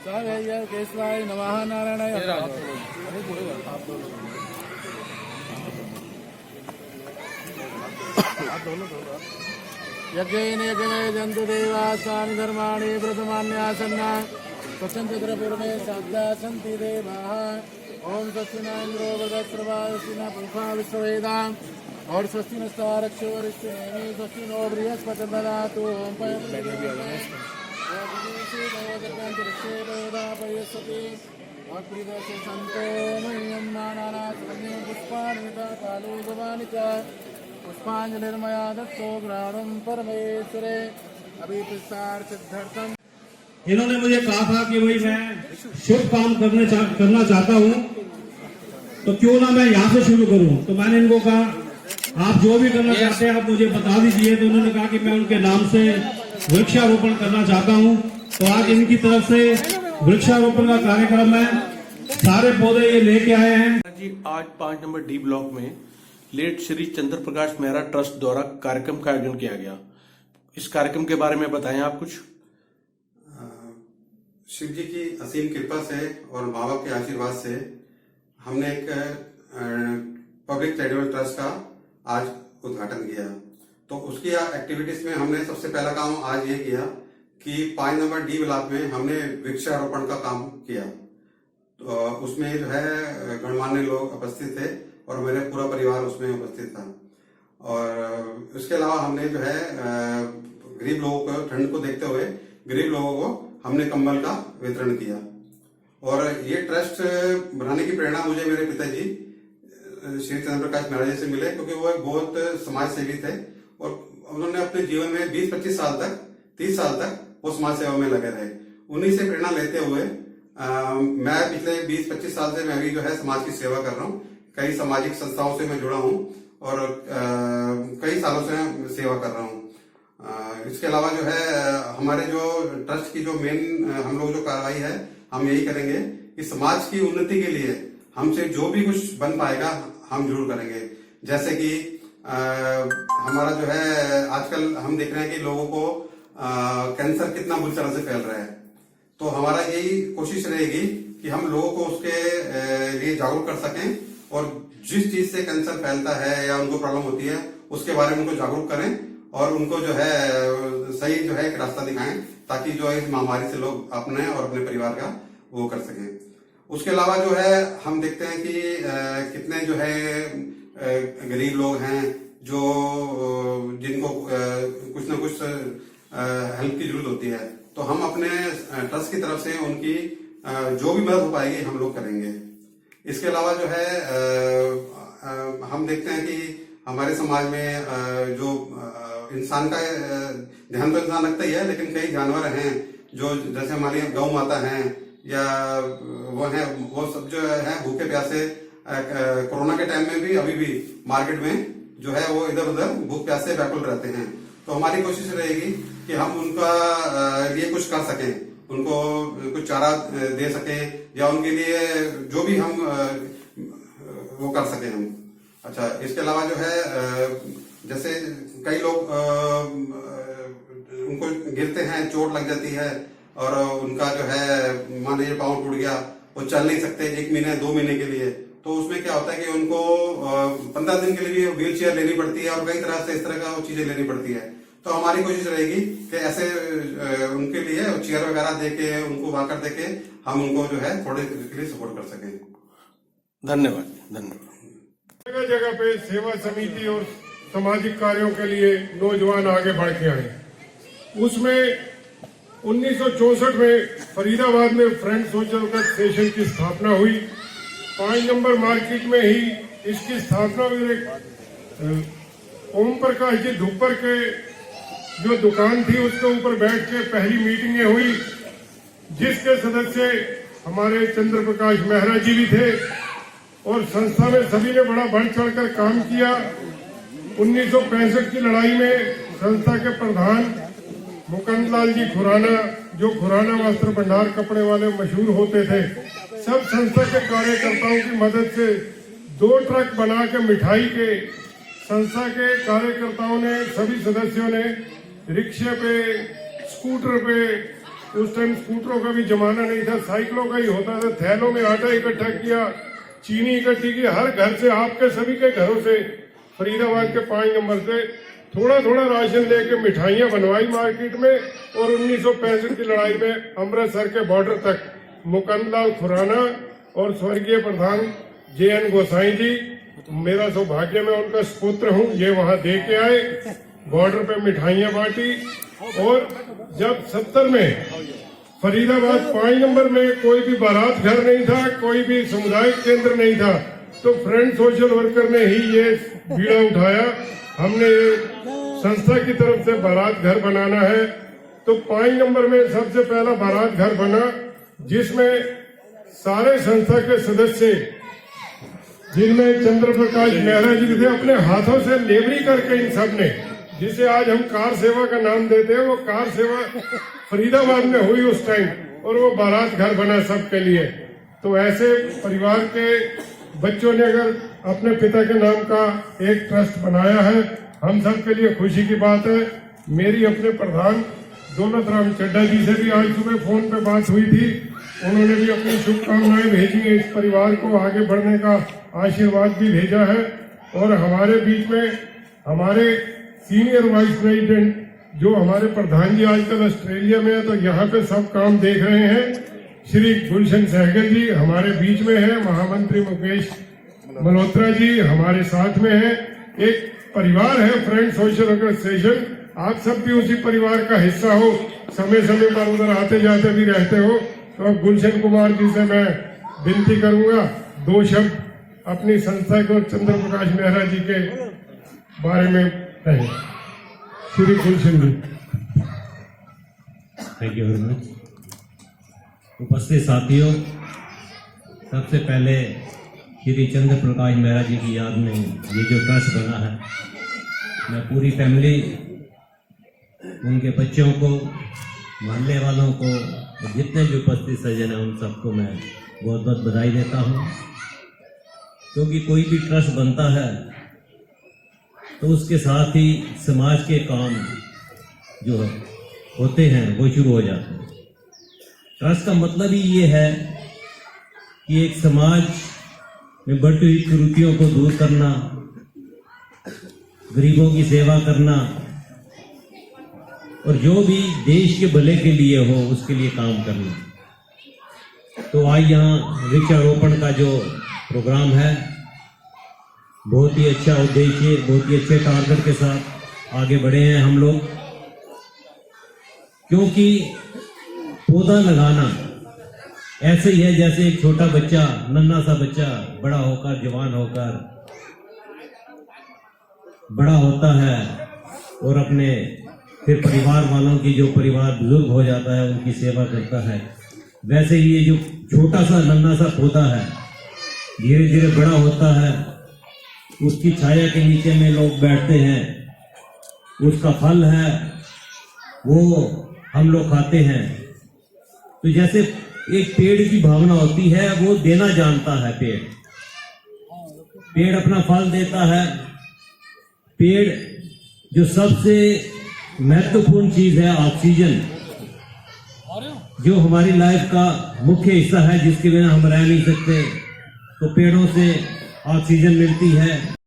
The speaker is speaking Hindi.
केशवाय नमः नारायणाय यज्ञेन यज्ञे जन्तु देवास्तानि धर्माणि व्रतमान्यासन्ना स्वच्छन्द्रपूर्णे साध्या सन्ति देवाः ओम स्वस्ति न इंद्रो वृद्धस्रवास्ति न पुंसा विश्ववेदां और स्वस्ति नस्तारक्षो वरिष्ठेमि स्वस्ति नो बृहस्पति ददातु ओम पयस्पति अप्रिदस्य सन्तो मह्यं नानानाथन्ये पुष्पाणि कालो गवानि च पुष्पाञ्जलिर्मया दत्तो ग्राणं परमेश्वरे अभिप्रसारसिद्धर्थम्। इन्होंने मुझे कहा था कि भाई मैं शुभ काम करना चाहता हूँ, तो क्यों ना मैं यहाँ से शुरू करूँ। तो मैंने इनको कहा आप जो भी करना चाहते हैं आप मुझे बता दीजिए। तो उन्होंने कहा कि मैं उनके नाम से वृक्षारोपण करना चाहता हूँ। तो आज इनकी तरफ से वृक्षारोपण का कार्यक्रम है, सारे पौधे ये लेके आए हैं जी। आज 5 नंबर डी ब्लॉक में लेट श्री चंद्र प्रकाश मेहरा ट्रस्ट द्वारा कार्यक्रम का आयोजन किया गया। इस कार्यक्रम के बारे में बताएं आप कुछ। शिव जी की असीम कृपा से और माँ बाप के आशीर्वाद से हमने एक पब्लिक चैरिटेबल ट्रस्ट का आज उद्घाटन किया। तो उसकी एक्टिविटीज में हमने सबसे पहला काम आज ये किया कि 5 नंबर डी ब्लॉक में हमने वृक्षारोपण का काम किया। तो उसमें जो है गणमान्य लोग उपस्थित थे और मेरे पूरा परिवार उसमें उपस्थित था। और उसके अलावा हमने जो है गरीब लोगों को, ठंड को देखते हुए गरीब लोगों को हमने कंबल का वितरण किया। और ये ट्रस्ट बनाने की प्रेरणा मुझे मेरे पिताजी श्री चंद्र प्रकाश मेहरा जी से मिले, क्योंकि वो बहुत समाज सेवी थे और उन्होंने अपने जीवन में 20-25 साल तक 30 साल तक वो समाज सेवा में लगे रहे। उन्हीं से प्रेरणा लेते हुए मैं पिछले 20-25 साल से मैं भी जो है समाज की सेवा कर रहा हूँ। कई सामाजिक संस्थाओं से मैं जुड़ा हूँ और कई सालों से सेवा कर रहा हूँ। इसके अलावा जो है हमारे जो ट्रस्ट की जो मेन हम लोग जो कार्रवाई है हम यही करेंगे कि समाज की उन्नति के लिए हमसे जो भी कुछ बन पाएगा हम जरूर करेंगे। जैसे कि हमारा जो है आजकल हम देख रहे हैं कि लोगों को कैंसर कितना बुरी तरह से फैल रहा है। तो हमारा यही कोशिश रहेगी कि हम लोगों को उसके लिए जागरूक कर सकें और जिस चीज से कैंसर फैलता है या उनको प्रॉब्लम होती है उसके बारे में उनको जागरूक करें और उनको जो है सही जो है एक रास्ता दिखाएं, ताकि जो है इस महामारी से लोग अपने और अपने परिवार का वो कर सकें। उसके अलावा जो है हम देखते हैं कि कितने जो है गरीब लोग हैं जो जिनको कुछ ना कुछ हेल्प की जरूरत होती है। तो हम अपने ट्रस्ट की तरफ से उनकी जो भी मदद हो पाएगी हम लोग करेंगे। इसके अलावा जो है हम देखते हैं कि हमारे समाज में जो इंसान का ध्यान तो इंसान रखता ही है, लेकिन कई जानवर हैं जो जैसे हमारी गौ माता हैं या वो सब जो है भूखे प्यासे कोरोना के टाइम में भी अभी भी मार्केट में जो है वो इधर उधर भूख प्यासे व्याकुल रहते हैं। तो हमारी कोशिश रहेगी कि हम उनका लिए कुछ कर सकें, उनको कुछ चारा दे सकें या उनके लिए जो भी हम वो कर सकें हम। अच्छा, इसके अलावा जो है जैसे कई लोग उनको गिरते हैं, चोट लग जाती है और उनका जो है मान लीजिए पाँव टूट गया, वो चल नहीं सकते 1 महीने 2 महीने के लिए। तो उसमें क्या होता है कि उनको 15 दिन के लिए भी व्हील चेयर लेनी पड़ती है और कई तरह से इस तरह का वो चीजें लेनी पड़ती है। तो हमारी कोशिश रहेगी कि ऐसे उनके लिए चेयर वगैरह देके उनको वाकर देके हम उनको जो है थोड़े के लिए सपोर्ट कर सकें। धन्यवाद। धन्यवाद। जगह जगह पे सेवा समिति और सामाजिक कार्यों के लिए नौजवान आगे बढ़ के आए। उसमें 1964 में फरीदाबाद में फ्रेंड सोशल एसोसिएशन की स्थापना हुई। 5 नंबर मार्केट में ही इसकी स्थापना हुई। ओम प्रकाश जी धुप्पर के जो दुकान थी उसके ऊपर बैठ के पहली मीटिंगें हुई, जिसके सदस्य हमारे चंद्र प्रकाश मेहरा जी भी थे और संस्था में सभी ने बड़ा बढ़ चढ़कर काम किया। 1965 की लड़ाई में संस्था के प्रधान मुकुंदलाल जी खुराना, जो खुराना वस्त्र भंडार कपड़े वाले मशहूर होते थे, सब संस्था के कार्यकर्ताओं की मदद से 2 ट्रक बना के मिठाई के संस्था के कार्यकर्ताओं ने, सभी सदस्यों ने रिक्शे पे, स्कूटर पे उस टाइम स्कूटरों का भी जमाना नहीं था, साइकिलों का ही होता था। थैलों में आटा इकट्ठा किया, चीनी इकट्ठी की, हर घर से, आपके सभी के घरों से, फरीदाबाद के 5 नंबर से थोड़ा थोड़ा राशन लेके मिठाइयां बनवाई मार्केट में। और 1965 की लड़ाई में अमृतसर के बॉर्डर तक मुकुंद लाल खुराना और स्वर्गीय प्रधान JN गोसाई जी, मेरा सौभाग्य, मैं उनका सुपुत्र हूँ, ये वहां दे के आए, बॉर्डर पे मिठाइयां बांटी। और जब 70 में फरीदाबाद 5 नंबर में कोई भी बारात घर नहीं था, कोई भी सामुदायिक केंद्र नहीं था, तो फ्रेंड सोशल वर्कर ने ही ये बीड़ा उठाया, हमने संस्था की तरफ से बारात घर बनाना है। तो 5 नंबर में सबसे पहला बारात घर बना, जिसमें सारे संस्था के सदस्य, जिनमें चंद्र प्रकाश मेहरा जी थे, अपने हाथों से लेबरी करके इन सब ने, जिसे आज हम कार सेवा का नाम देते हैं, वो कार सेवा फरीदाबाद में हुई उस टाइम, और वो बारात घर बना सबके लिए। तो ऐसे परिवार के बच्चों ने अगर अपने पिता के नाम का एक ट्रस्ट बनाया है, हम सब के लिए खुशी की बात है। मेरी अपने प्रधान दौलत राम चड्ढा जी से भी आज सुबह फोन पे बात हुई थी, उन्होंने भी अपनी शुभकामनाएं भेजी है, इस परिवार को आगे बढ़ने का आशीर्वाद भी भेजा है। और हमारे बीच में हमारे सीनियर वाइस प्रेसिडेंट, जो हमारे प्रधान जी आजकल ऑस्ट्रेलिया में है, तो यहाँ पे सब काम देख रहे हैं, श्री गुलशन सहगल जी हमारे बीच में है, महामंत्री मुकेश मल्होत्रा जी हमारे साथ में है। एक परिवार है फ्रेंड सोशल ऑर्गेनाइजेशन, आप सब भी उसी परिवार का हिस्सा हो, समय समय पर उधर आते जाते भी रहते हो। तो अब गुलशन कुमार जी से मैं विनती करूंगा 2 शब्द अपनी संस्था को चंद्र प्रकाश मेहरा जी के बारे में कहें। Shri Gulshan ji. Thank you very much. उपस्थित साथियों, सबसे पहले श्री चंद्र प्रकाश मेहरा जी की याद में ये जो ट्रस्ट बना है, मैं पूरी फैमिली, उनके बच्चों को, मोहल्ले वालों को, जितने भी उपस्थित सज्जन हैं, उन सबको मैं बहुत बहुत बधाई देता हूँ। क्योंकि कोई भी ट्रस्ट बनता है तो उसके साथ ही समाज के काम जो होते हैं वो शुरू हो जाते हैं। ट्रस्ट का मतलब ही ये है कि एक समाज में बढ़ती हुई कुरीतियों को दूर करना, गरीबों की सेवा करना, और जो भी देश के भले के लिए हो उसके लिए काम करना। तो आज यहाँ वृक्षारोपण का जो प्रोग्राम है, बहुत ही अच्छा उद्देश्य, बहुत ही अच्छे टारगेट के साथ आगे बढ़े हैं हम लोग। क्योंकि पौधा लगाना ऐसे ही है जैसे एक छोटा बच्चा, नन्हा सा बच्चा बड़ा होकर, जवान होकर बड़ा होता है और अपने फिर परिवार वालों की, जो परिवार बुजुर्ग हो जाता है, उनकी सेवा करता है। वैसे ही ये जो छोटा सा नन्हा सा पौधा है धीरे धीरे बड़ा होता है, उसकी छाया के नीचे में लोग बैठते हैं, उसका फल है वो हम लोग खाते हैं। तो जैसे एक पेड़ की भावना होती है, वो देना जानता है। पेड़ अपना फल देता है। पेड़ जो सबसे महत्वपूर्ण चीज है, ऑक्सीजन, जो हमारी लाइफ का मुख्य हिस्सा है, जिसके बिना हम रह नहीं सकते, तो पेड़ों से ऑक्सीजन मिलती है।